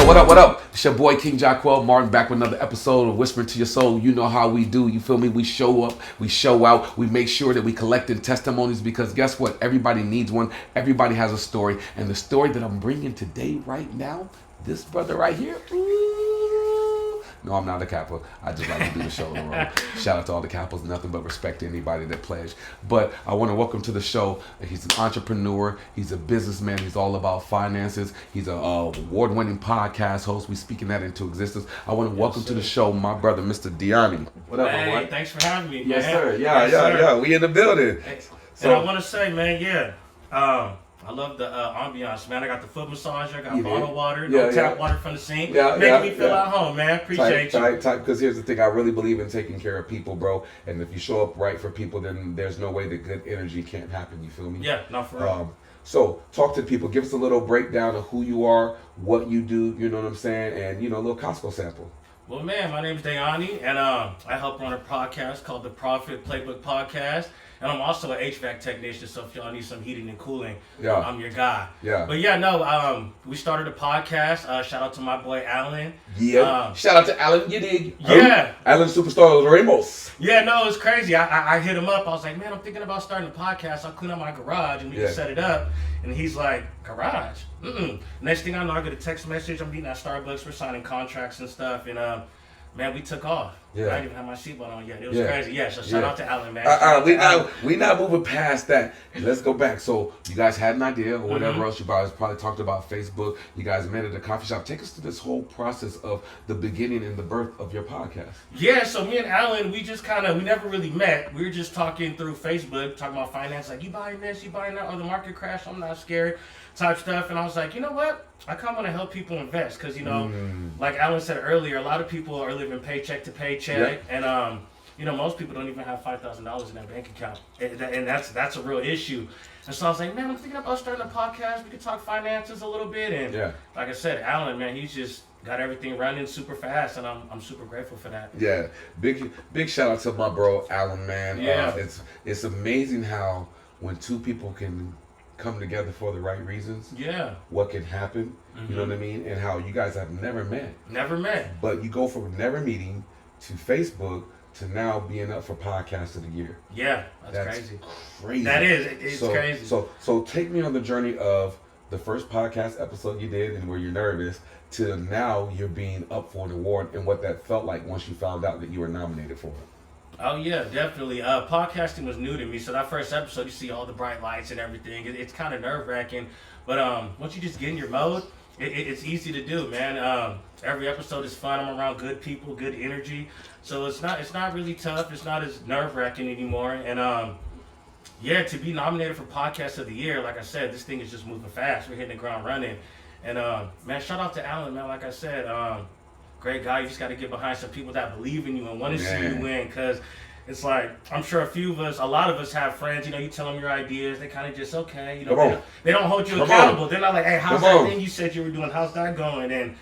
What up? It's your boy King Jacquel Martin back with another episode of Whispering to Your Soul. You know how we do. You feel me? We show up, we show out, we make sure that we collecting testimonies because guess what? Everybody needs one. Everybody has a story. And the story that I'm bringing today, right now, this brother right here. No, I'm not a Kappa. I just like to do the show on the road. Shout out to all the Kappas. Nothing but respect to anybody that pledge. But I want to welcome to the show. He's an entrepreneur. He's a businessman. He's all about finances. He's an award-winning podcast host. We speaking that into existence. I want to welcome to the show my brother, Mr. Daiyonnie. What up, my boy? Thanks for having me, man. Yes, sir. Yeah. We in the building. So, and I want to say, man, I love the ambiance, man. I got the foot massager, I got bottled water, tap water from the sink. Making me feel at home, man. Appreciate you. Because here's the thing, I really believe in taking care of people, bro. And if you show up right for people, then there's no way that good energy can't happen. You feel me? Yeah, not for real. So talk to people. Give us a little breakdown of who you are, what you do. You know what I'm saying? And a little Costco sample. Well, man, my name's Daiyonnie, and I help run a podcast called the Profit Playbook Podcast. And I'm also an HVAC technician, so if y'all need some heating and cooling, I'm your guy. Yeah. But we started a podcast. Shout out to my boy Alan. Yeah. Shout out to Alan. You dig? Yeah. Alan Superstar Ramos. Yeah, no, it's crazy. I hit him up. I was like, man, I'm thinking about starting a podcast. I'll clean up my garage and we can set it up. And he's like, garage? Next thing I know, I get a text message. I'm meeting at Starbucks. We're signing contracts and stuff. And man, we took off. Yeah. I didn't even have my seatbelt on yet. It was crazy. Yeah, so shout out to Alan, man. We not moving past that. Let's go back. So you guys had an idea or whatever else. You guys probably talked about Facebook. You guys met at a coffee shop. Take us through this whole process of the beginning and the birth of your podcast. Yeah, so me and Alan, we just we never really met. We were just talking through Facebook, talking about finance. Like, you buying this, you buying that, or the market crash, I'm not scared type stuff. And I was like, you know what? I kind of want to help people invest because, like Alan said earlier, a lot of people are living paycheck to paycheck. And, most people don't even have $5,000 in their bank account. And that's a real issue. And so I was like, man, I'm thinking about starting a podcast. We could talk finances a little bit. And like I said, Alan, man, he's just got everything running super fast. And I'm super grateful for that. Yeah. Big shout out to my bro, Alan, man. Yeah. It's amazing how when two people can come together for the right reasons, what can happen, you know what I mean, and how you guys have never met, but you go from never meeting to Facebook to now being up for podcast of the year. That's crazy. That is, it's crazy. So take me on the journey of the first podcast episode you did and where you're nervous to now you're being up for an award and what that felt like once you found out that you were nominated for it. Oh yeah, definitely. Podcasting was new to me, so that first episode, you see all the bright lights and everything. It's kind of nerve-wracking, but once you just get in your mode, it's easy to do, man. Every episode is fun. I'm around good people, good energy, so it's not really tough. It's not as nerve-wracking anymore. And to be nominated for Podcast of the Year, like I said, this thing is just moving fast. We're hitting the ground running, and man, shout out to Alan, man. Like I said. Great guy. You just got to get behind some people that believe in you and want to see you win. Because it's like, I'm sure a lot of us have friends, you tell them your ideas. They kind of just, they don't hold you accountable. They're not like, hey, how's that thing you said you were doing? How's that going? And,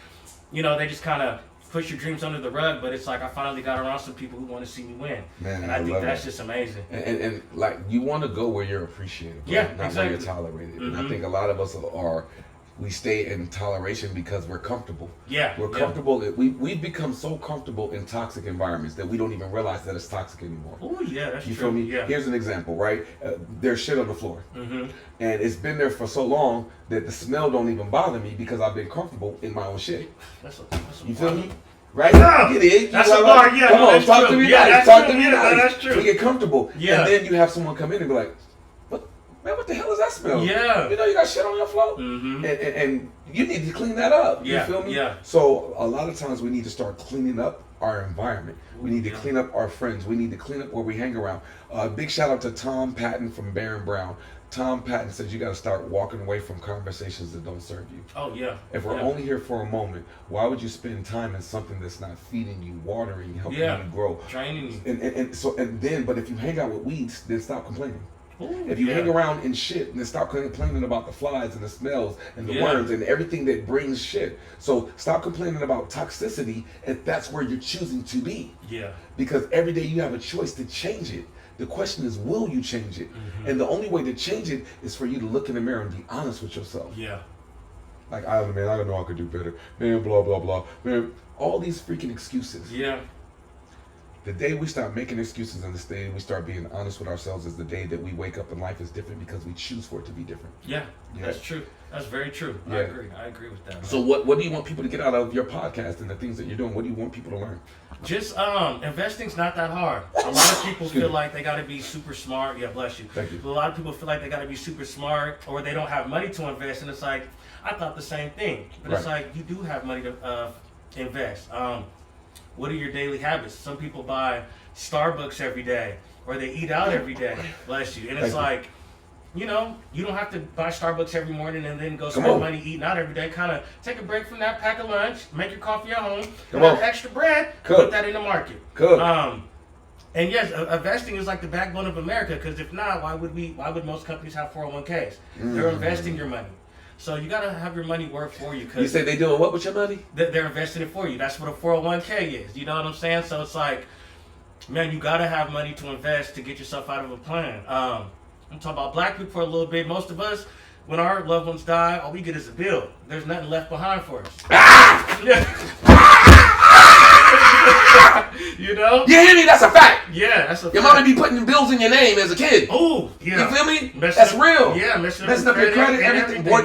they just kind of push your dreams under the rug. But it's like, I finally got around some people who want to see me win. Man, and I think that's just amazing. And like, you want to go where you're appreciated. Right? Not where you're tolerated. And I think a lot of us we stay in toleration because we're comfortable. We're comfortable. We've become so comfortable in toxic environments that we don't even realize that it's toxic anymore. Oh yeah, that's true. You feel me? Yeah. Here's an example, right? There's shit on the floor. And it's been there for so long that the smell don't even bother me because I've been comfortable in my own shit. You feel me? Right? Yeah. That's a bar, Come on, talk to me nice. Talk to me nice. That's true. We get comfortable. And then you have someone come in and be like, man, what the hell is that smell? Yeah. You got shit on your floor? And you need to clean that up. You feel me? Yeah. So a lot of times we need to start cleaning up our environment. We need to clean up our friends. We need to clean up where we hang around. Big shout out to Tom Patton from Barron Brown. Tom Patton says you got to start walking away from conversations that don't serve you. Oh, yeah. If we're only here for a moment, why would you spend time in something that's not feeding you, watering you, helping you grow? Training you. But if you hang out with weeds, then stop complaining. Ooh, if you hang around in shit, then stop complaining about the flies and the smells and the worms and everything that brings shit. So stop complaining about toxicity if that's where you're choosing to be. Because every day you have a choice to change it. The question is, will you change it? And the only way to change it is for you to look in the mirror and be honest with yourself. Like, I don't know I could do better. Man, blah, blah, blah. Man, all these freaking excuses. Yeah. The day we start making excuses and the day we start being honest with ourselves is the day that we wake up and life is different because we choose for it to be different. Yeah, that's true. That's very true. Yeah. I agree with that, man. So what do you want people to get out of your podcast and the things that you're doing? What do you want people to learn? Just investing's not that hard. A lot of people feel like they got to be super smart. Yeah, bless you. Thank you. A lot of people feel like they got to be super smart or they don't have money to invest, and it's like I thought the same thing, but it's like you do have money to invest. What are your daily habits? Some people buy Starbucks every day or they eat out every day. Bless you. And it's like, you know, you don't have to buy Starbucks every morning and then go spend money eating out every day. Kind of take a break from that, pack a lunch, make your coffee at home, have extra bread, put that in the market. And yes, investing is like the backbone of America, because if not, why would most companies have 401ks? They're investing your money. So you gotta have your money work for you. You say they doing what with your money? They're investing it for you. That's what a 401k is. You know what I'm saying? So it's like, man, you gotta have money to invest to get yourself out of a plan. I'm talking about black people for a little bit. Most of us, when our loved ones die, all we get is a bill. There's nothing left behind for us. You know? You hear me? That's a fact. Yeah, that's a fact. Your mama be putting bills in your name as a kid. Oh, yeah. You feel me? That's real. Yeah, messing up your credit, everything. Boy,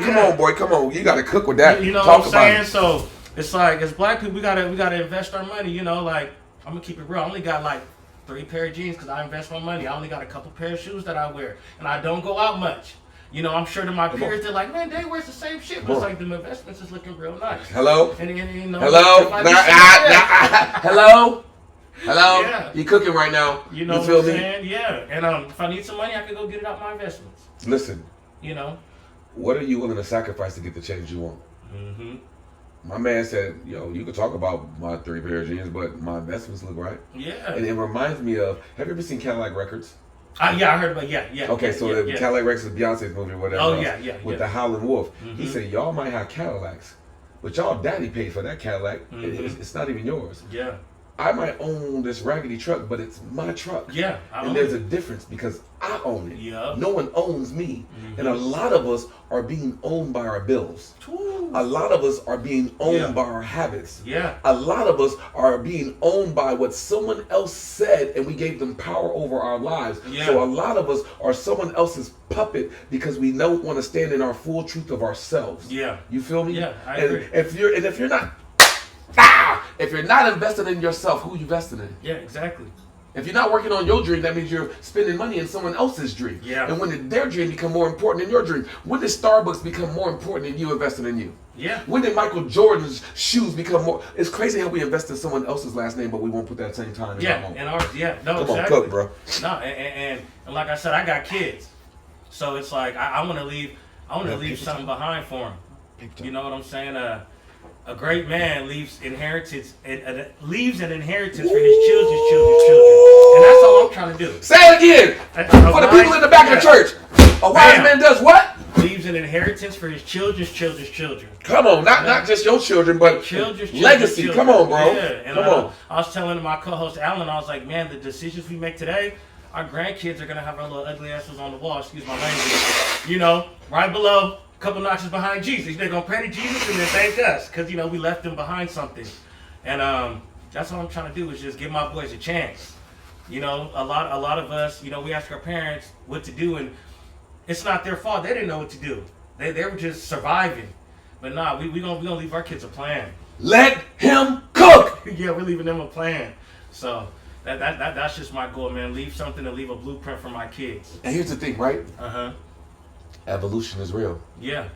come on. You gotta cook with that. You know what I'm saying? So it's like, as black people, we gotta invest our money. You know, like, I'm gonna keep it real. I only got like 3 pair of jeans because I invest my money. I only got a couple pair of shoes that I wear, and I don't go out much. You know, I'm sure to my peers, they're like, man, they wears the same shit, but it's like the investments is looking real nice. Hello? And you know, hello? Hello? Hello? Yeah. You cooking right now. You know what I'm saying? Yeah. And if I need some money, I can go get it out my investments. Listen. You know? What are you willing to sacrifice to get the change you want? Mm-hmm. My man said, yo, you can talk about my 3 pair of jeans, but my investments look right. Yeah. And it reminds me of, have you ever seen Cadillac Records? Yeah, I heard about Okay, so the Cadillac Records is Beyonce's movie or whatever. Oh, yeah. With the Howlin' Wolf. Mm-hmm. He said, y'all might have Cadillacs, but y'all daddy paid for that Cadillac. Mm-hmm. It's not even yours. Yeah. I might own this raggedy truck, but it's my truck. Yeah. And there's a difference because I own it. Yeah. No one owns me. Mm-hmm. And a lot of us are being owned by our bills. Ooh. A lot of us are being owned by our habits. Yeah. A lot of us are being owned by what someone else said and we gave them power over our lives. Yeah. So a lot of us are someone else's puppet because we don't want to stand in our full truth of ourselves. Yeah. You feel me? Yeah, I agree. If you're not invested in yourself, who are you investing in? Yeah, exactly. If you're not working on your dream, that means you're spending money in someone else's dream. Yeah. And when did their dream become more important than your dream? When did Starbucks become more important than you investing in you? Yeah. When did Michael Jordan's shoes become more? It's crazy how we invest in someone else's last name, but we won't put that same time in our own. And ours. Yeah. No, Come exactly. on, cook, bro. No, and like I said, I got kids, so it's like I want to leave something behind for them. You know what I'm saying? A great man leaves an inheritance for his children's children. And that's all I'm trying to do. Say it again. For the people in the back of the church. A wise man does what? Leaves an inheritance for his children's children. Come on, not just your children, but children's legacy. Children. Come on, bro. Yeah. And Come on. I was telling my co-host Alan, I was like, man, the decisions we make today, our grandkids are gonna have our little ugly asses on the wall. Excuse my language. You know, right below. Couple notches behind Jesus. They're gonna pray to Jesus and then thank us, because we left them behind something. And that's all I'm trying to do is just give my boys a chance. A lot of us, we ask our parents what to do, and it's not their fault. They didn't know what to do. They were just surviving. But nah, we gonna leave our kids a plan. Let him cook. Yeah, we're leaving them a plan. So that's just my goal, man. Leave something to leave a blueprint for my kids. And here's the thing, right? Evolution is real. Yeah.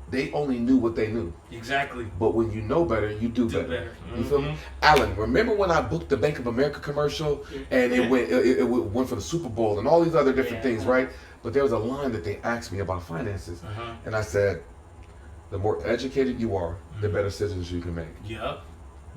They only knew what they knew. Exactly. But when you know better, you do better. Mm-hmm. You feel me? Alan, remember when I booked the Bank of America commercial and it went for the Super Bowl and all these other different things, right? But there was a line that they asked me about finances. And I said, the more educated you are, the better decisions you can make. Yep.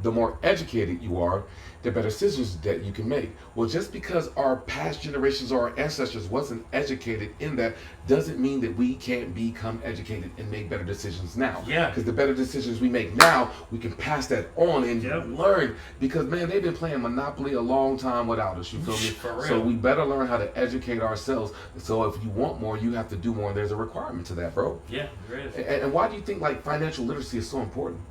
the more educated you are, the better decisions that you can make. Well, just because our past generations or our ancestors wasn't educated in that doesn't mean that we can't become educated and make better decisions now. Yeah. Because the better decisions we make now, we can pass that on and learn. Because man, they've been playing Monopoly a long time without us. You feel me? For real. So we better learn how to educate ourselves. So if you want more, you have to do more. And there's a requirement to that, bro. Yeah, there is. And why do you think like financial literacy is so important?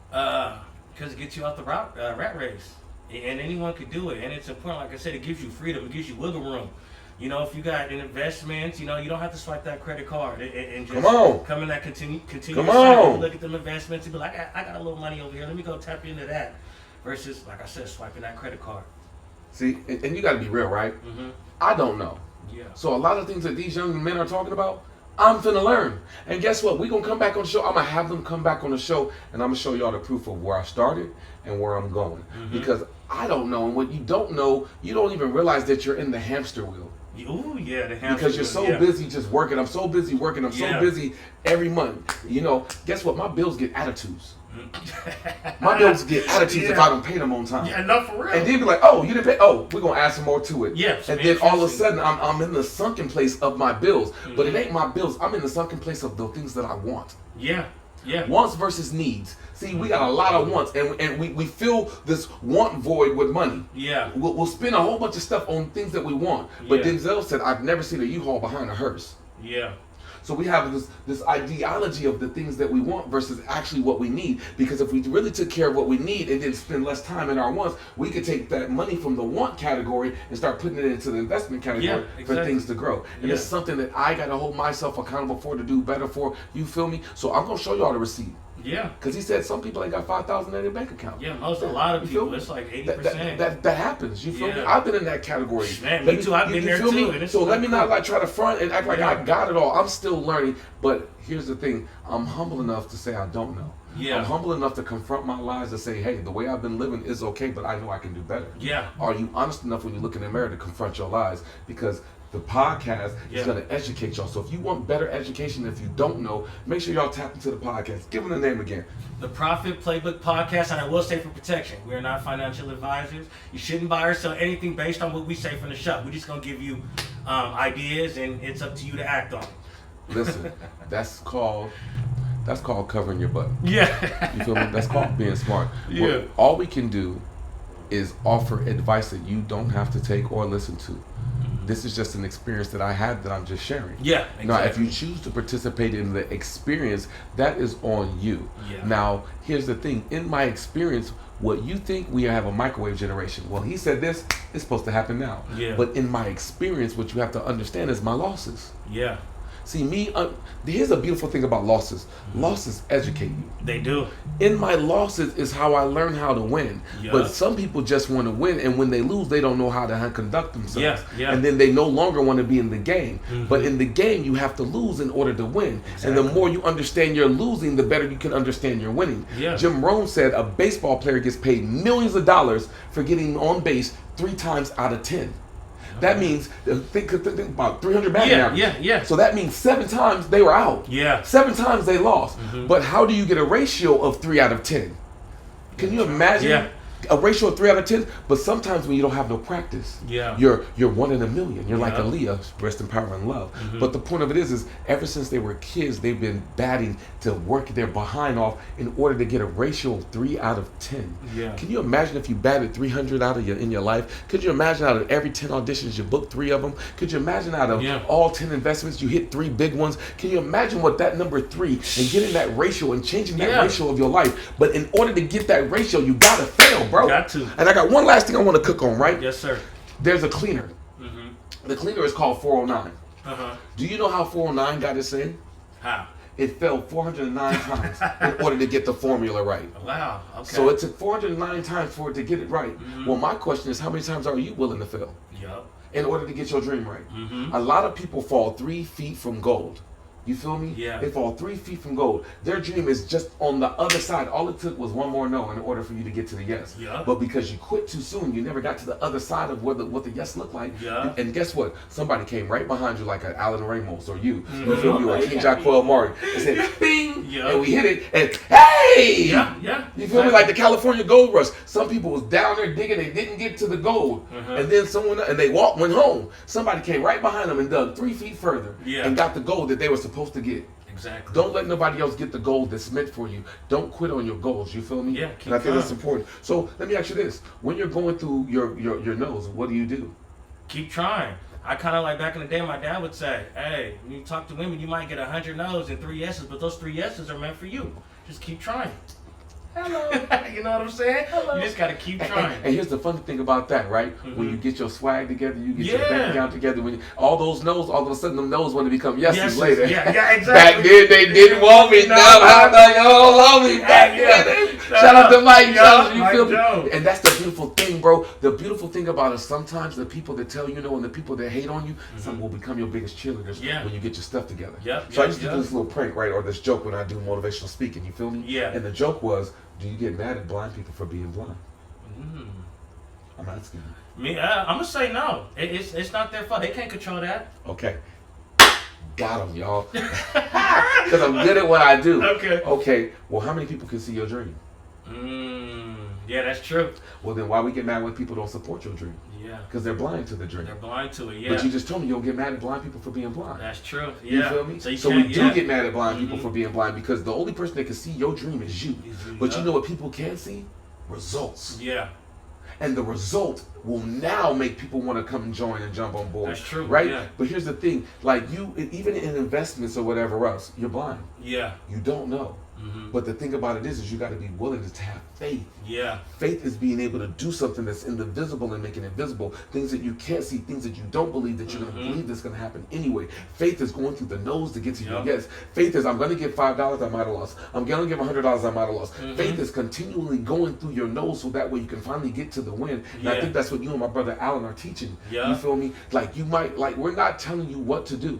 Because it gets you out the rat race. And anyone could do it. And it's important, like I said, it gives you freedom. It gives you wiggle room. You know, if you got an investment, you know, you don't have to swipe that credit card and just come in that continue cycle, look at them investments and be like, I got a little money over here. Let me go tap into that. Versus, like I said, swiping that credit card. See, and you got to be real, right? Mm-hmm. I don't know. Yeah. So a lot of things that these young men are talking about, I'm finna learn. And guess what? We're going to come back on the show. I'm going to have them come back on the show, and I'm going to show y'all the proof of where I started and where I'm going. Mm-hmm. Because I don't know. And what you don't know, you don't even realize that you're in the hamster wheel. Ooh, yeah, the hamster because you're so busy just working. I'm so busy working. I'm so busy every month. You know, guess what? My bills get attitudes. My bills get attitudes if I don't pay them on time. Yeah, not for real. And then be like, oh, you didn't pay. Oh, we're gonna add some more to it. Yeah. And then all of a sudden, I'm in the sunken place of my bills. But it ain't my bills. I'm in the sunken place of the things that I want. Yeah. Yeah. Wants versus needs. See, we got a lot of wants, and we fill this want void with money. Yeah. We'll spend a whole bunch of stuff on things that we want. But Denzel said, I've never seen a U-Haul behind a hearse. Yeah. So we have this ideology of the things that we want versus actually what we need. Because if we really took care of what we need and didn't spend less time in our wants, we could take that money from the want category and start putting it into the investment category for things to grow. And it's something that I got to hold myself accountable for, to do better for. You feel me? So I'm going to show y'all the receipt. Yeah. Because he said some people ain't got $5,000 in their bank account. Yeah, a lot of people, it's like 80%. That happens. You feel me? I've been in that category. Man, me too. I've been there too. So let me not like try to front and act like I got it all. I'm still learning. But here's the thing. I'm humble enough to say I don't know. Yeah. I'm humble enough to confront my lies and say, hey, the way I've been living is okay, but I know I can do better. Yeah. Are you honest enough when you look in the mirror to confront your lies? Because the podcast is going to educate y'all. So if you want better education, if you don't know, make sure y'all tap into the podcast. Give them the name again. The Profit Playbook Podcast, and I will say for protection, we are not financial advisors. You shouldn't buy or sell anything based on what we say from the show. We're just going to give you ideas, and it's up to you to act on it. Listen, that's called covering your butt. Yeah. You feel me? That's called being smart. Yeah. All we can do is offer advice that you don't have to take or listen to. This is just an experience that I had that I'm just sharing. Yeah, exactly. Now, if you choose to participate in the experience, that is on you. Yeah. Now, here's the thing. In my experience, what you think we have a microwave generation. Well, he said this, it's supposed to happen now. Yeah. But in my experience, what you have to understand is my losses. Yeah. See, here's a beautiful thing about losses. Losses educate you. They do. In my losses is how I learn how to win. Yeah. But some people just want to win, and when they lose, they don't know how to conduct themselves. Yeah, yeah. And then they no longer want to be in the game. But in the game, you have to lose in order to win. Exactly. And the more you understand you're losing, the better you can understand you're winning. Yeah. Jim Rohn said a baseball player gets paid millions of dollars for getting on base 3 times out of 10. That means, think about 300 batting average. Yeah. So that means 7 times they were out. Yeah. 7 times they lost. But how do you get a ratio of 3 out of 10? Can you imagine a ratio of 3 out of 10? But sometimes when you don't have no practice, you're 1 in a million. You're like Aaliyah, rest in power and love. But the point of it is ever since they were kids, they've been batting to work their behind off in order to get a ratio of 3 out of 10. Yeah. Can you imagine if you batted 300 in your life? Could you imagine out of every 10 auditions you booked 3 of them? Could you imagine out of all 10 investments you hit 3 big ones? Can you imagine what that number 3 and getting that ratio and changing that ratio of your life? But in order to get that ratio, you gotta fail, bro. Got to. And I got one last thing I want to cook on, right? Yes, sir. There's a cleaner. The cleaner is called 409. Do you know how 409 got its name? How? It fell 409 times in order to get the formula right. Wow. Okay. So it took 409 times for it to get it right. Well, my question is, how many times are you willing to fail Yup. in order to get your dream right? A lot of people fall 3 feet from gold. You feel me? Yeah. They fall 3 feet from gold. Their dream is just on the other side. All it took was one more no in order for you to get to the yes. Yeah. But because you quit too soon, you never got to the other side of what the yes looked like. Yeah. And guess what? Somebody came right behind you like an Alan Ramos or you. You feel me? Or King Jacquel Martin. And said, bing! Yeah. And we hit it. And hey! Yeah, yeah. You feel me? Like the California gold rush. Some people was down there digging. They didn't get to the gold. And then they went home. Somebody came right behind them and dug 3 feet further. Yeah. And got the gold that they were supposed to get. Exactly. Don't let nobody else get the gold that's meant for you. Don't quit on your goals. You feel me? Yeah, and I think that's important. So let me ask you this: when you're going through your nose, what do? Keep trying. I kind of like back in the day, my dad would say, "Hey, when you talk to women, you might get 100 no's and 3 yeses, but those 3 yeses are meant for you. Just keep trying." Hello. You know what I'm saying? Hello. You just gotta keep trying. And here's the funny thing about that, right? When you get your swag together, you get your bank account together. When all those no's, all of a sudden, them no's want to become yeses later. Yeah, exactly. Back then, they didn't want me. Now, how they all love me back then? Shout out to Mike Jones. You feel me? And that's the beautiful thing, bro. The beautiful thing about it, sometimes the people that tell you no and the people that hate on you, some will become your biggest cheerleaders when you get your stuff together. So I used to do this little prank, right, or this joke when I do motivational speaking. You feel me? Yeah. And the joke was, do you get mad at blind people for being blind? I'm asking you. Me, I'm gonna say no. It's not their fault. They can't control that. Okay. Got them, y'all. Because I'm good at what I do. Okay. Well, how many people can see your dream? Yeah, that's true. Well, then why we get mad when people don't support your dream? Yeah. Because they're blind to the dream. They're blind to it, yeah. But you just told me you don't get mad at blind people for being blind. That's true, yeah. You feel me? So we do get mad at blind people for being blind because the only person that can see your dream is you. But you know what people can see? Results. Yeah. And the result will now make people want to come and join and jump on board. That's true, right? Yeah. But here's the thing, like you, even in investments or whatever else, you're blind. Yeah. You don't know. But the thing about it is you got to be willing to have faith. Yeah. Faith is being able to do something that's invisible and making it visible. Things that you can't see, things that you don't believe that you're going to believe that's going to happen anyway. Faith is going through the nose to get to your yes. Faith is, I'm going to give $5, I might have lost. I'm going to give $100, I might have lost. Faith is continually going through your nose so that way you can finally get to the win. And I think that's what you and my brother Alan are teaching. You feel me? Like you might, like we're not telling you what to do.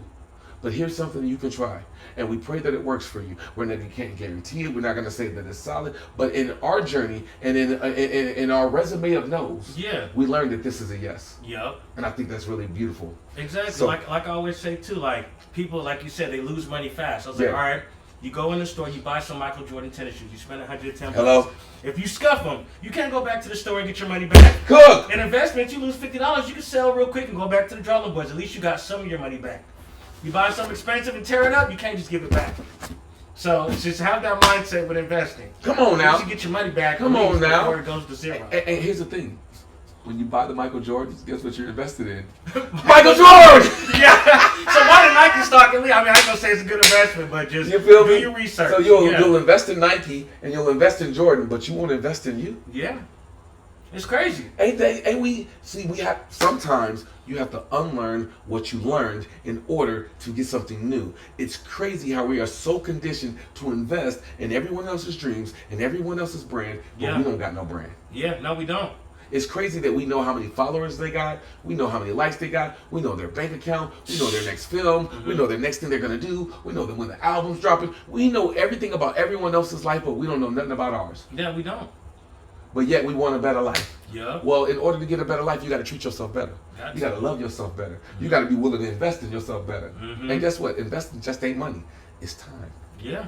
But here's something you can try. And we pray that it works for you. We're not, you can't guarantee it. We're not going to say that it's solid. But in our journey and in our resume of no's, we learned that this is a yes. Yep. And I think that's really beautiful. Exactly. So, like I always say too, like people, like you said, they lose money fast. I was like, all right, you go in the store, you buy some Michael Jordan tennis shoes, you spend $110. Hello? If you scuff them, you can't go back to the store and get your money back. Cook! In investment, you lose $50. You can sell real quick and go back to the drawing boards. At least you got some of your money back. You buy something expensive and tear it up, you can't just give it back. So just have that mindset with investing. Come on now. You should get your money back. Come on now. Before it goes to zero. And here's the thing. When you buy the Michael Jordans, guess what you're invested in? Michael Jordan! Yeah. So why did Nike stock and leave? I mean, I ain't gonna say it's a good investment, but just do your research. So you'll invest in Nike and you'll invest in Jordan, but you won't invest in you? Yeah. It's crazy. Ain't we have sometimes you have to unlearn what you learned in order to get something new. It's crazy how we are so conditioned to invest in everyone else's dreams and everyone else's brand, but we don't got no brand. Yeah, no, we don't. It's crazy that we know how many followers they got, we know how many likes they got, we know their bank account, we know their next film, we know their next thing they're gonna do, we know that when the album's dropping, we know everything about everyone else's life, but we don't know nothing about ours. Yeah, we don't. But yet we want a better life. Yeah. Well, in order to get a better life, you got to treat yourself better. You got to love yourself better. You got to be willing to invest in yourself better. And guess what? Investing just ain't money. It's time. Yeah.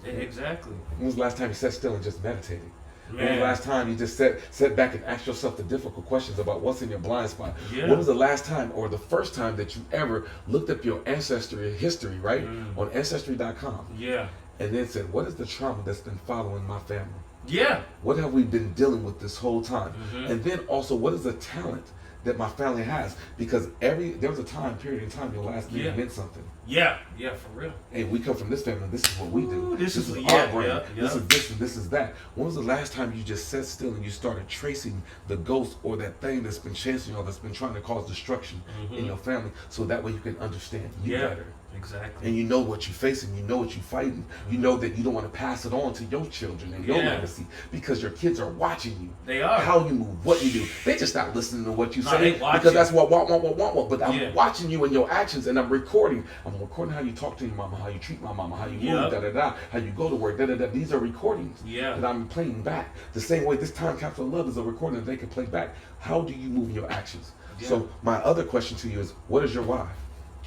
Exactly. When was the last time you sat still and just meditated? Man. When was the last time you just sat back and asked yourself the difficult questions about what's in your blind spot? Yeah. When was the last time or the first time that you ever looked up your ancestry history, right? On Ancestry.com. Yeah. And then said, what is the trauma that's been following my family? Yeah. What have we been dealing with this whole time? And then also, what is the talent that my family has? Because there was a period in time your last name meant something. Yeah, for real. And we come from this family. This is what we do. This is our brand. This is this and this is that. When was the last time you just sat still and you started tracing the ghost or that thing that's been chasing you, or that's been trying to cause destruction in your family, so that way you can understand you better? Exactly. And you know what you're facing, you know what you're fighting. You know that you don't want to pass it on to your children and your legacy, because your kids are watching you. They are. How you move, what you do. They just not listening to what you say, because that's what. But I'm watching you and your actions, and I'm recording. I'm I'm recording how you talk to your mama, how you treat my mama, how you Yep. move, da da da, how you go to work, da da da. These are recordings Yeah. that I'm playing back. The same way this time capsule of love is a recording that they can play back. How do you move your actions? Yeah. So my other question to you is, what is your why?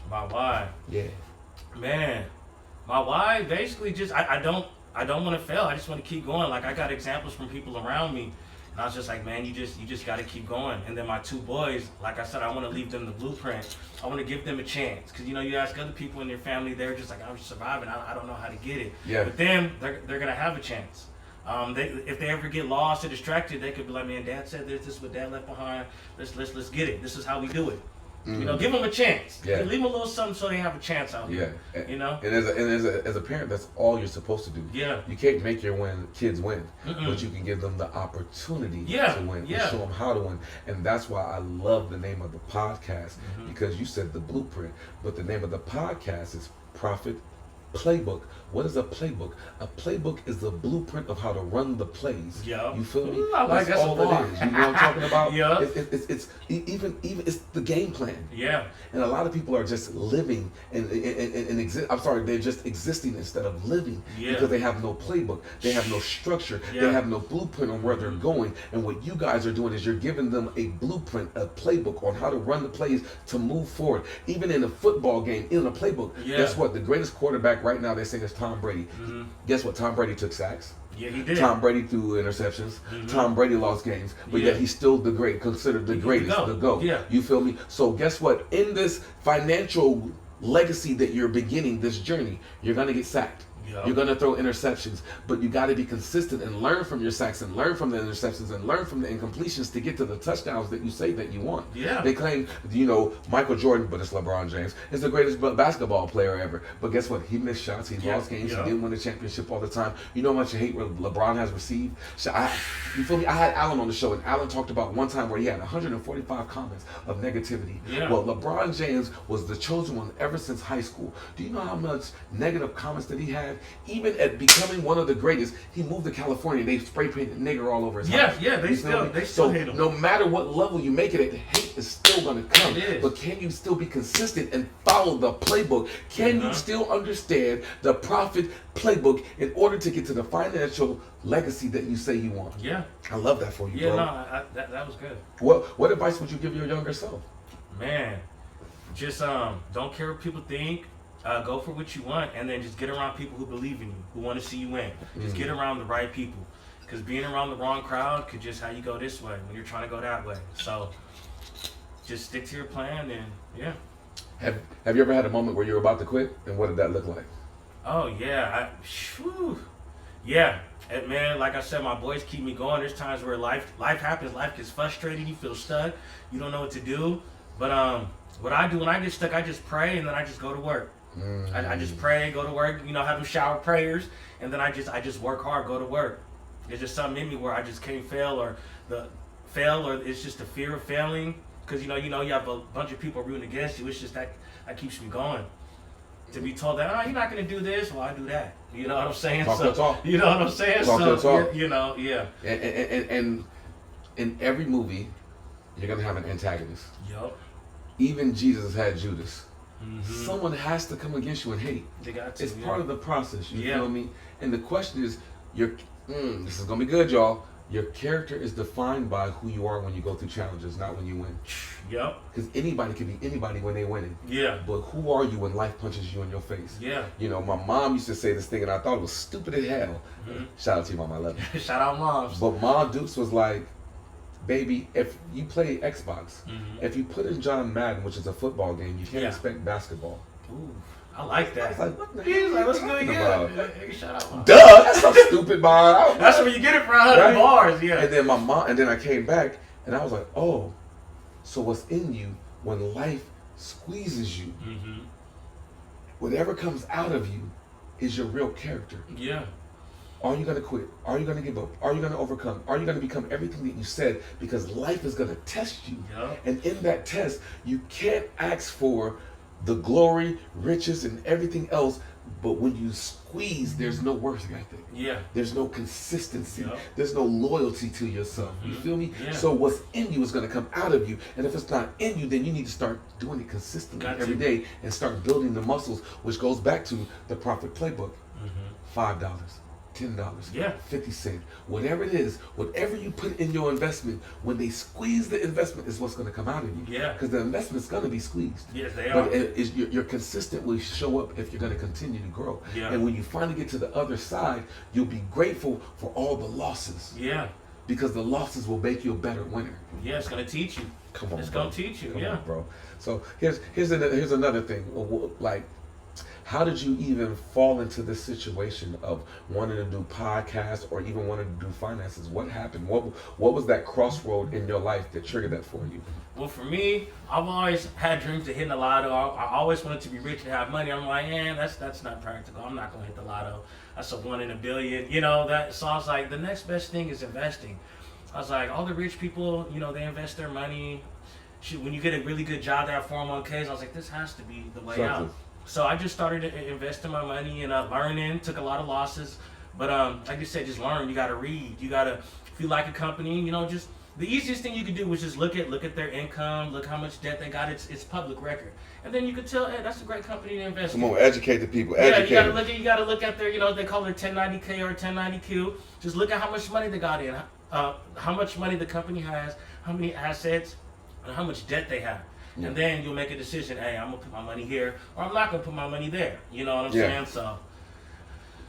My why? Yeah. Man, my why basically just I don't want to fail. I just want to keep going. Like I got examples from people around me, and I was just like, man, you just got to keep going. And then my two boys, like I said, I want to leave them the blueprint. I want to give them a chance, because you ask other people in your family, they're just like, I'm surviving. I don't know how to get it. Yeah. But them, they're gonna have a chance. If they ever get lost or distracted, they could be like, man, Dad said this. This is what Dad left behind. Let's get it. This is how we do it. Give them a chance. Yeah. Leave them a little something so they have a chance out here. Yeah. And as a parent, that's all you're supposed to do. Yeah. You can't make your kids win, but you can give them the opportunity to win. Yeah. And show them how to win. And that's why I love the name of the podcast, because you said the blueprint, but the name of the podcast is Profit Playbook. What is a playbook? A playbook is the blueprint of how to run the plays. Yeah. You feel me? I like That's that all support. it is. You know what I'm talking about? Yeah. It's even it's the game plan. Yeah. And a lot of people are just living and exist. I'm sorry, they're just existing instead of living, because they have no playbook, they have no structure, they have no blueprint on where they're going. And what you guys are doing is you're giving them a blueprint, a playbook on how to run the plays to move forward. Even in a football game, in a playbook. Guess what? The greatest quarterback right now, they say, is Tom Brady. Guess what? Tom Brady took sacks. Yeah, he did. Tom Brady threw interceptions. Tom Brady lost games, but yet he's still considered the greatest, the GOAT. Yeah. You feel me? So guess what? In this financial legacy that you're beginning, this journey, you're gonna get sacked. Yep. You're gonna throw interceptions, but you got to be consistent and learn from your sacks and learn from the interceptions and learn from the incompletions to get to the touchdowns that you say that you want. Yeah. They claim, Michael Jordan, but it's LeBron James, is the greatest basketball player ever. But guess what? He missed shots. He lost games. He didn't win the championship all the time. You know how much hate LeBron has received? You feel me? I had Alan on the show, and Alan talked about one time where he had 145 comments of negativity. Yeah. Well, LeBron James was the chosen one ever since high school. Do you know how much negative comments that he had? Even at becoming one of the greatest, he moved to California. They spray painted nigger all over his house. Yeah, they You feel me? still hate him. No matter what level you make it at, hate is still gonna come. It is. But can you still be consistent and follow the playbook? Can you still understand the profit playbook in order to get to the financial legacy that you say you want? Yeah. I love that for you, Yeah, bro. no, that was good. What advice would you give your younger self? Man, just don't care what people think. Go for what you want, and then just get around people who believe in you, who want to see you win. Just get around the right people, because being around the wrong crowd could just have you go this way when you're trying to go that way. So just stick to your plan, and yeah. Have you ever had a moment where you were about to quit, and what did that look like? Oh yeah, yeah. And man, like I said, my boys keep me going. There's times where life happens, life gets frustrated, you feel stuck, you don't know what to do. But what I do when I get stuck, I just pray, and then I just go to work. I just pray, go to work, have them shower prayers, and then I just work hard, go to work. There's just something in me where I just can't fail, or it's just the fear of failing, because you have a bunch of people rooting against you. It's just that keeps me going. To be told that you're not gonna do this, well I do that. You know what I'm saying? Talk your talk. You know what I'm saying? Talk your talk. Yeah. And in every movie, you're gonna have an antagonist. Yup. Even Jesus had Judas. Someone has to come against you and hate. They got to. It's part of the process. You Yeah. feel me? And the question is, this is gonna be good, y'all. Your character is defined by who you are when you go through challenges, not when you win. Yup. Because anybody can be anybody when they're winning. Yeah. But who are you when life punches you in your face? Yeah. My mom used to say this thing, and I thought it was stupid as hell. Shout out to you, Mom. I love you. Shout out moms. But Mom Dukes was like, baby, if you play Xbox, if you put in John Madden, which is a football game, you can't expect basketball. Ooh, I like that. I was like, what the He's hell like, are let's you go talking again. about? Hey, shout out moms. Duh, that's so stupid, Mom. That's where you get it from, 100 bars. Yeah. And then I came back, and I was like, oh, so what's in you when life squeezes you? Whatever comes out of you is your real character. Yeah. Are you going to quit? Are you going to give up? Are you going to overcome? Are you going to become everything that you said? Because life is going to test you. Yep. And in that test, you can't ask for the glory, riches, and everything else But when you squeeze, there's no work ethic. Yeah. There's no consistency. Yep. There's no loyalty to yourself. You feel me? Yeah. So what's in you is going to come out of you. And if it's not in you, then you need to start doing it consistently every day and start building the muscles, which goes back to the profit playbook. $5, $10, Yeah. 50 cents, whatever it is, whatever you put in your investment, when they squeeze the investment is what's going to come out of you. Yeah. Because the investment's going to be squeezed. Yes, they are. But you're consistent will show up if you're going to continue to grow. Yeah. And when you finally get to the other side, you'll be grateful for all the losses. Yeah. Because the losses will make you a better winner. Yeah, it's gonna teach you. Come on, It's bro. gonna teach you. Come Yeah. on, bro. So here's another thing. Like, how did you even fall into this situation of wanting to do podcasts or even wanting to do finances? What happened? What was that crossroad in your life that triggered that for you? Well, for me, I've always had dreams of hitting the lotto. I always wanted to be rich and have money. I'm like, that's not practical. I'm not gonna hit the lotto. That's a 1 in a billion. You know that. So I was like, the next best thing is investing. I was like, all the rich people, you know, they invest their money. Shoot, when you get a really good job, they have 401ks. I was like, this has to be the way out. So I just started investing my money and learning. Took a lot of losses, but like you said, just learn. You got to read. You got to, if you like a company, you know, just the easiest thing you could do was just look at their income, look how much debt they got. It's public record, and then you could tell, hey, that's a great company to invest in. Come on, educate the people. Yeah, Educate you gotta look at their, you know, they call it 1090K or 1090Q. Just look at how much money they got in, how much money the company has, how many assets, and how much debt they have. Yeah. And then you'll make a decision, hey, I'm gonna put my money here, or I'm not gonna put my money there. You know what I'm saying? So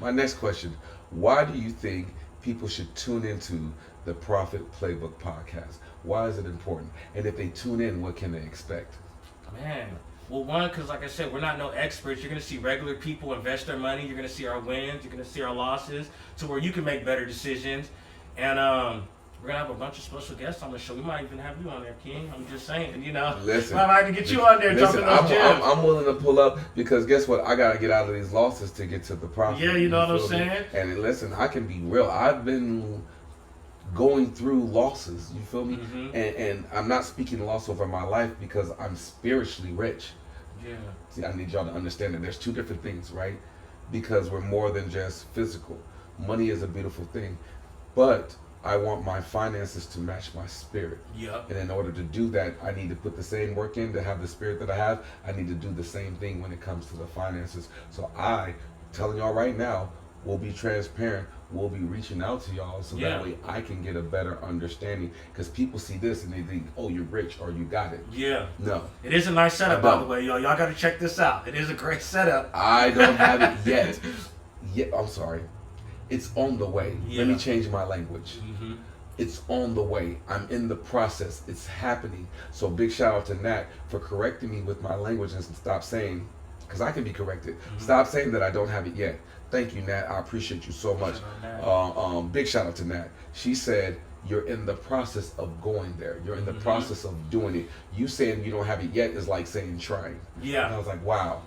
my next question, why do you think people should tune into the Profit Playbook podcast? Why is it important? And if they tune in, what can they expect? Man, well, one, because like I said, we're not no experts. You're going to see regular people invest their money. You're going to see our wins. You're going to see our losses, to where you can make better decisions. And we're going to have a bunch of special guests on the show. We might even have you on there, King. I'm just saying, you know. Listen, I might have to get you on there jumping those gems. I'm willing to pull up, because guess what? I got to get out of these losses to get to the profit. Yeah, you know what I'm saying? And listen, I can be real. I've been going through losses, you feel me? And I'm not speaking loss over my life because I'm spiritually rich. Yeah. See, I need y'all to understand that there's two different things, right? Because we're more than just physical. Money is a beautiful thing, but I want my finances to match my spirit. Yep. And in order to do that, I need to put the same work in to have the spirit that I have. I need to do the same thing when it comes to the finances. So I, telling y'all right now, will be transparent. We'll be reaching out to y'all so that way I can get a better understanding. Because people see this and they think, oh, you're rich or you got it. Yeah. No. It is a nice setup, by the way, y'all. Y'all got to check this out. It is a great setup. I don't have it yet. I'm sorry. It's on the way. Let me change my language. It's on the way. I'm in the process. It's happening. So big shout out to Nat for correcting me with my language and stop saying, because I can be corrected. Stop saying that I don't have it yet. Thank you, Nat. I appreciate you so much. Big shout out to Nat. She said, you're in the process of going there. You're in the process of doing it. You saying you don't have it yet is like saying trying. Yeah. And I was like, wow.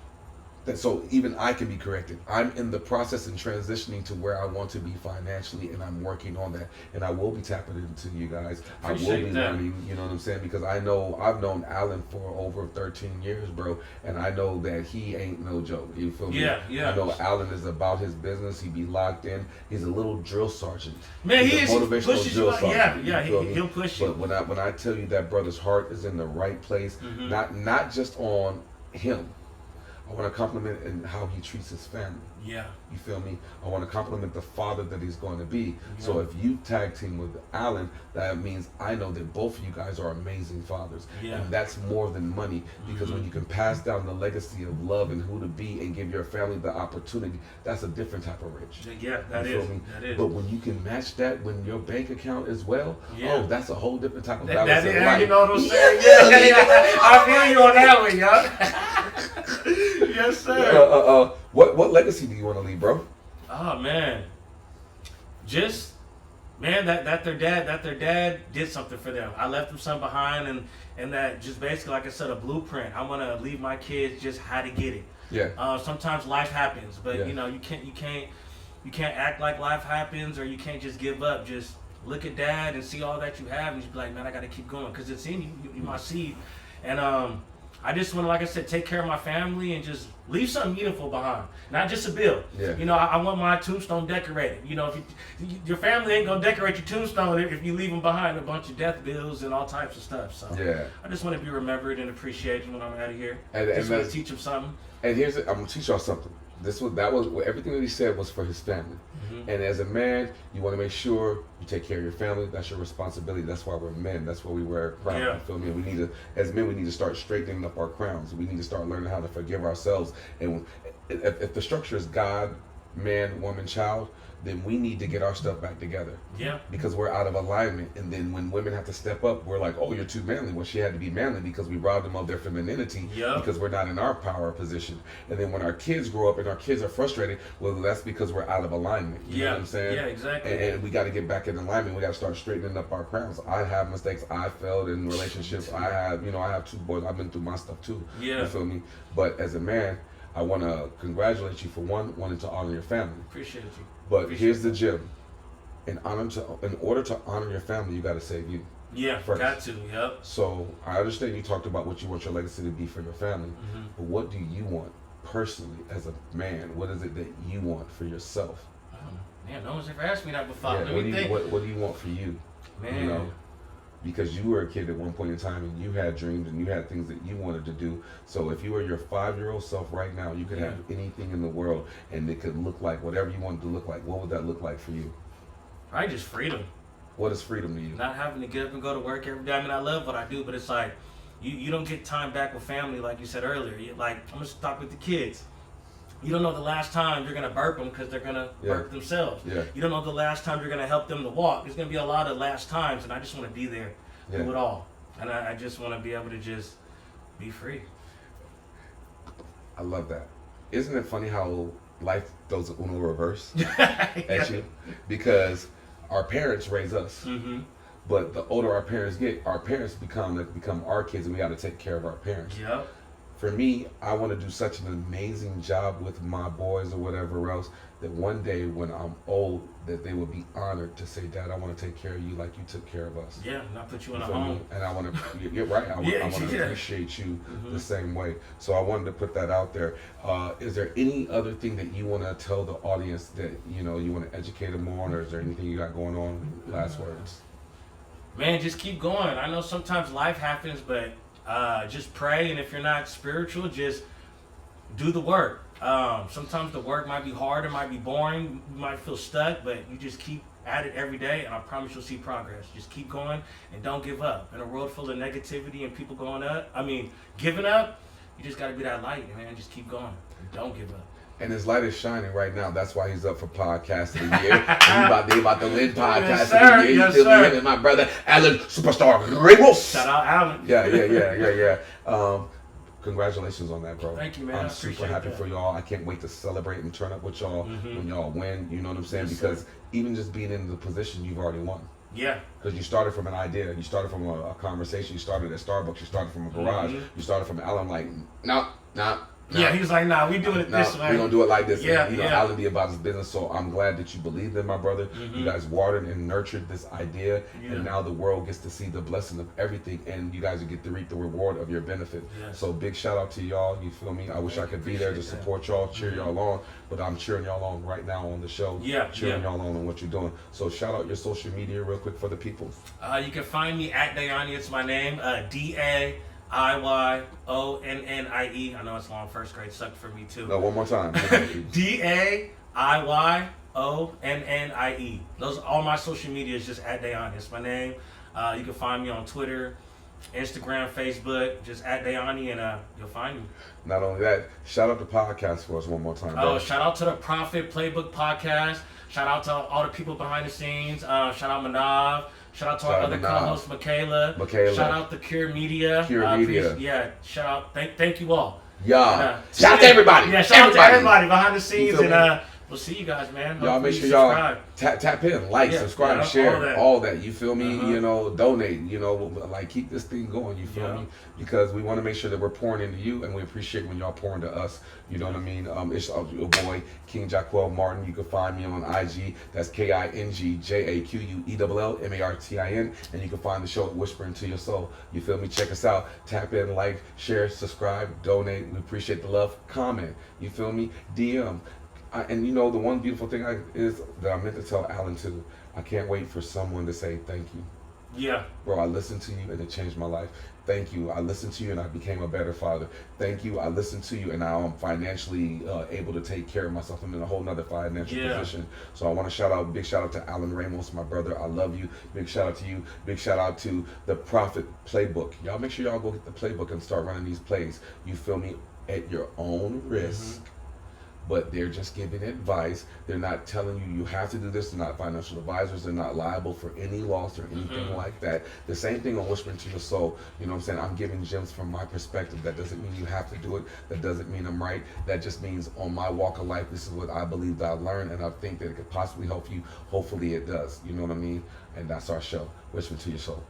So even I can be corrected. I'm in the process and transitioning to where I want to be financially, and I'm working on that. And I will be tapping into you guys. I will be learning, you know what I'm saying? Because I know I've known Alan for over 13 years, bro, and I know that he ain't no joke. You feel me? Yeah. I know Alan is about his business. He be locked in. He's a little drill sergeant. Man, he's a motivational drill sergeant. Yeah. He'll push you. But when I tell you that brother's heart is in the right place, not just on him. I want to compliment in how he treats his family. Yeah. You feel me? I want to compliment the father that he's going to be. So if you tag team with Alan, that means I know that both of you guys are amazing fathers. And that's more than money, because when you can pass down the legacy of love and who to be and give your family the opportunity, that's a different type of rich. Yeah, that is. But when you can match that when your bank account as well, oh, that's a whole different type of balance of life. You know what I'm saying? Yeah. I feel you on that one, yo. Yes, sir. What legacy do you want to leave, bro? Oh man, just that their dad did something for them. I left them something behind, and that just basically, like I said, a blueprint. I want to leave my kids just how to get it. Yeah. Sometimes life happens, but you know you can't act like life happens, or you can't just give up. Just look at dad and see all that you have, and just be like, man, I got to keep going, because it's in you. You're my seed, and I just want to, like I said, take care of my family and just leave something meaningful behind. Not just a bill. Yeah. You know, I want my tombstone decorated. You know, if your family ain't going to decorate your tombstone if you leave them behind a bunch of death bills and all types of stuff. So Yeah. I just want to be remembered and appreciated when I'm out of here. And just want that's- to teach them something. And I'm gonna teach y'all something. That was everything that he said was for his family. Mm-hmm. And as a man, you want to make sure you take care of your family. That's your responsibility. That's why we're men. That's why we wear a crown. Yeah. You feel me? We need to, as men, we need to start straightening up our crowns. We need to start learning how to forgive ourselves. And if the structure is God, man, woman, child, then we need to get our stuff back together. Yeah. Because we're out of alignment. And then when women have to step up, we're like, oh, you're too manly. Well, she had to be manly because we robbed them of their femininity Yep. because we're not in our power position. And then when our kids grow up and our kids are frustrated, well, that's because we're out of alignment. You know what I'm saying? Yeah, exactly. And we got to get back in alignment. We got to start straightening up our crowns. I have mistakes. I failed in relationships. I have 2 boys. I've been through my stuff too. Yeah. You feel me? But as a man, I want to congratulate you for wanting to honor your family. Appreciate you. But here's the gem. In order to honor your family, you got to save you. Yeah, first. got to. Yep. So I understand you talked about what you want your legacy to be for your family, Mm-hmm. but what do you want personally as a man? What is it that you want for yourself? Man, no one's ever asked me that before. Yeah, Let what me do think. you want for you? Man. You know, because you were a kid at one point in time and you had dreams and you had things that you wanted to do. So if you were your 5-year-old self right now, you could have anything in the world and it could look like whatever you wanted to look like. What would that look like for you? Probably just freedom. What is freedom to you? Not having to get up and go to work every day. I mean, I love what I do, but it's like you don't get time back with family like you said earlier. Like, I'm going to talk with the kids. You don't know the last time you're going to burp them because they're going to burp themselves. Yeah. You don't know the last time you're going to help them to walk. There's going to be a lot of last times, and I just want to be there, do it all. And I just want to be able to just be free. I love that. Isn't it funny how life throws an Uno reverse Yeah. at you? Because our parents raise us. Mm-hmm. But the older our parents get, our parents become our kids, and we got to take care of our parents. Yep. For me, I want to do such an amazing job with my boys or whatever else that one day when I'm old, that they will be honored to say, "Dad, I want to take care of you like you took care of us." Yeah, and I put you in You a feel me? home. And I want to. You're right. I want to appreciate you the same way. So I wanted to put that out there. Is there any other thing that you want to tell the audience that you want to educate them on, or is there anything you got going on? Last words. Man, just keep going. I know sometimes life happens, but just pray. And if you're not spiritual, just do the work. Sometimes the work might be hard, it might be boring, you might feel stuck, but you just keep at it every day, and I promise you'll see progress. Just keep going and don't give up. In a world full of negativity and people giving up, you just got to be that light, man. Just keep going. Don't give up. And his light is shining right now. That's why he's up for podcast of the year. And they about to win podcast Yes, of the sir. year. Yes, You feel me? sir. Him and my brother Alan, superstar Ramos. Shout out Alan. Yeah. Congratulations on that, bro. Thank you, man. I'm I super appreciate happy that. for y'all. I can't wait to celebrate and turn up with y'all when y'all win. You know what I'm saying? Yes, because sir. even just being in the position, you've already won. Yeah. Because you started from an idea. You started from a conversation. You started at Starbucks. You started from a garage. You started from Alan like, no. Yeah, he was like, nah, we doing it this way. We're going to do it like this. Yeah, And, Alan be about his business. So I'm glad that you believed in my brother. You guys watered and nurtured this idea. Yeah. And now the world gets to see the blessing of everything. And you guys will get to reap the reward of your benefit. Yes. So big shout out to y'all. You feel me? I wish I could be there to Appreciate that. support y'all, cheer y'all on. But I'm cheering y'all on right now on the show. Yeah, Cheering yeah. y'all on what you're doing. So shout out your social media real quick for the people. You can find me at Daiyonnie. It's my name. Daiyonnie. I know it's long. First grade sucked for me too. No, one more time. Daiyonnie. Those all my social media is just at Daiyonnie. It's my name. You can find me on Twitter, Instagram, Facebook, just at Daiyonnie, and you'll find me. Not only that, shout out the podcast for us one more time, bro. Oh, shout out to the Profit Playbook Podcast. Shout out to all the people behind the scenes. Shout out Manav. Shout out to our other co-host, Michaela. Shout out to Cure Media. Media. Shout out. Thank you all. Yeah. And, shout out to everybody. Yeah, shout out to everybody behind the scenes. You feel And We'll see you guys, man. Y'all make sure Subscribe. y'all tap in, like, Yeah, subscribe, yeah, share, all that. You feel me? Uh-huh. You know, donate. You know, like keep this thing going. You feel Yeah. me? Because we want to make sure that we're pouring into you, and we appreciate when y'all pour into us. You know what I mean? It's your boy King Jaquel Martin. You can find me on IG. That's KingJaquelMartin, and you can find the show at Whispering to Your Soul. You feel me? Check us out. Tap in, like, share, subscribe, donate. We appreciate the love. Comment. You feel me? DM. And you know, the one beautiful thing is that I meant to tell Alan too. I can't wait for someone to say thank you. Yeah. Bro, I listened to you and it changed my life. Thank you. I listened to you and I became a better father. Thank you. I listened to you and now I'm financially able to take care of myself. I'm in a whole nother financial position. So I want to big shout out to Alan Ramos, my brother. I love you. Big shout out to you. Big shout out to the Prophet Playbook. Y'all make sure y'all go get the playbook and start running these plays. You feel me? At your own risk. But they're just giving advice. They're not telling you have to do this. They're not financial advisors. They're not liable for any loss or anything like that. The same thing on Whispering to Your Soul. You know what I'm saying? I'm giving gems from my perspective. That doesn't mean you have to do it. That doesn't mean I'm right. That just means on my walk of life, this is what I believe that I learned, and I think that it could possibly help you. Hopefully it does. You know what I mean? And that's our show, Whispering to Your Soul.